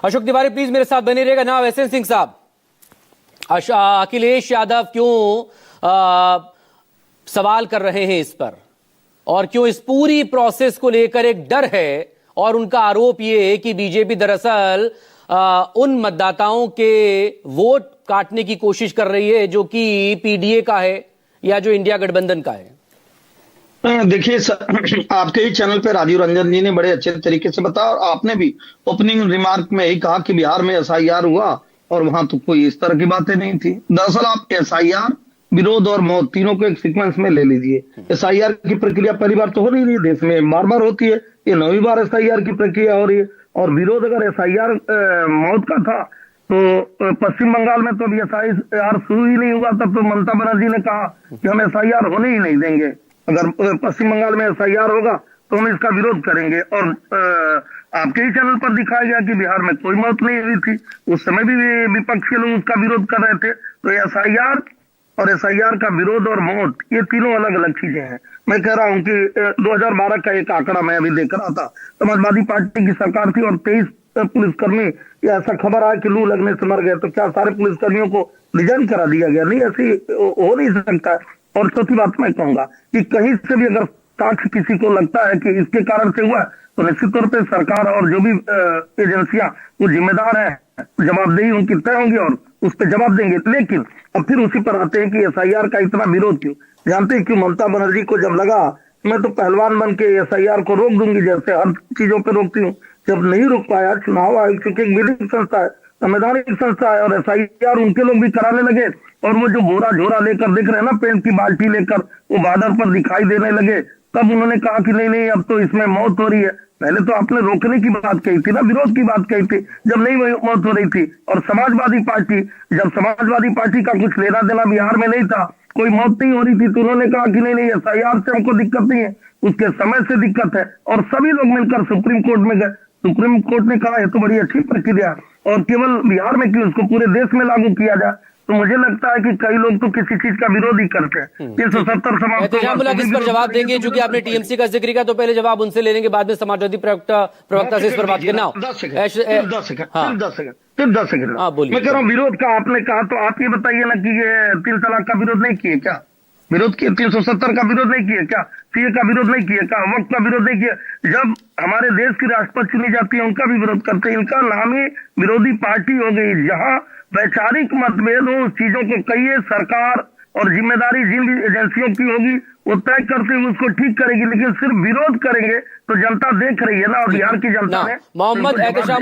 Ashok Tiwari please मेरे साथ बने रहेगा ना। एस एन सिंह साहब, अखिलेश यादव क्यों सवाल कर रहे हैं इस पर, और क्यों इस पूरी प्रोसेस को लेकर एक डर है, और उनका आरोप यह है कि बीजेपी दरअसल उन मतदाताओं के वोट काटने की कोशिश कर रही है जो कि पीडीए का है या जो इंडिया गठबंधन का है। देखिए आपके ही चैनल पे राजीव रंजन जी ने बड़े अच्छे तरीके से बताया, और आपने भी ओपनिंग रिमार्क में यही कहा कि बिहार में एसआईआर हुआ और वहां तो कोई इस तरह की बातें नहीं थी। दरअसल आप एसआईआर, विरोध और मौत तीनों को एक सीक्वेंस में ले लीजिए। एसआईआर की प्रक्रिया पहली बार तो हो नहीं रही है, देश में बार बार होती है, ये 9वीं बार एसआईआर की प्रक्रिया हो रही है। और विरोध अगर एसआईआर मौत का था तो पश्चिम बंगाल में तो अभी एसआईआर शुरू ही नहीं हुआ, तब तो ममता बनर्जी ने कहा कि हम एसआईआर होने ही नहीं देंगे, अगर पश्चिम बंगाल में एसआईआर होगा तो हम इसका विरोध करेंगे। और आपके ही चैनल पर दिखाया गया कि बिहार में कोई मौत नहीं हुई थी, उस समय भी विपक्ष के लोग उसका विरोध कर रहे थे। तो एसआईआर और एसआईआर का विरोध और मौत, ये तीनों अलग अलग चीजें हैं। मैं कह रहा हूं कि 2012 का एक आंकड़ा मैं अभी देख रहा था, समाजवादी पार्टी की सरकार थी और 23 पुलिसकर्मी, या ऐसा खबर आया कि लू लगने से मर गए, तो क्या सारे पुलिसकर्मियों को रिजाइन करा दिया गया? नहीं, ऐसी हो नहीं सकता। और चौथी बात मैं कहूंगा कि कहीं से भी अगर साक्ष्य किसी को लगता है कि इसके कारण से हुआ, तो निश्चित तौर पे सरकार और जो भी एजेंसियां वो जिम्मेदार है, जवाबदेही उनकी तय होंगी और उस पर जवाब देंगे। लेकिन अब फिर उसी पर आते हैं कि एसआईआर का इतना विरोध क्यों? जानते हैं क्यों? ममता बनर्जी को जब लगा मैं तो पहलवान बन के एसआईआर को रोक दूंगी, जैसे हर चीजों पर रोकती हूँ, जब नहीं रोक पाया, चुनाव आयोग चूंकि एक विधिक संस्था है, संवैधानिक संस्था है, और एसआईआर उनके लोग भी कराने लगे, और वो जो बोरा झोरा लेकर दिख रहे हैं ना, पेंट की बाल्टी लेकर वो बॉर्डर पर दिखाई देने लगे, तब उन्होंने कहा कि नहीं नहीं अब तो इसमें मौत हो रही है। पहले तो आपने रोकने की बात कही थी ना, विरोध की बात कही थी, जब नहीं मौत हो रही थी। और समाजवादी पार्टी, जब समाजवादी पार्टी का कुछ लेना देना बिहार में नहीं था, कोई मौत नहीं हो रही थी, तो उन्होंने कहा कि नहीं नहीं एसआईआर से हमको दिक्कत नहीं है, उसके समय से दिक्कत है। और सभी लोग मिलकर सुप्रीम कोर्ट में गए, सुप्रीम कोर्ट ने कहा ये तो बड़ी अच्छी प्रक्रिया, और केवल बिहार में क्यों, उसको पूरे देश में लागू किया जाए। तो मुझे लगता है कि कई लोग तो किसी चीज का विरोध ही करते हैं। 370 समाप्त इस पर जवाब देंगे, चूंकि आपने टीएमसी का जिक्र किया तो पहले जवाब उनसे ले लेंगे, बाद में समाजवादी प्रवक्ता से इस पर बात करना। 10 सेकंड मैं कह रहा हूँ, विरोध का आपने कहा, तो आप ये बताइए ना कि ये 3 तलाक का विरोध नहीं किए क्या? विरोध किए? 370 का विरोध नहीं किए क्या? सीए का विरोध नहीं किए क्या? वक्त का विरोध नहीं किया? जब हमारे देश की राष्ट्रपति चुनी जाती है उनका भी विरोध करते हैं। इनका नाम ही विरोधी पार्टी हो गई। जहां वैचारिक मतभेद हो, उस चीजों को कहिए, सरकार और जिम्मेदारी जिन भी एजेंसियों की होगी वो तय करते हुए उसको ठीक करेगी, लेकिन सिर्फ विरोध करेंगे तो जनता देख रही है ना, और बिहार की जनता ने मोहम्मद एहतशाम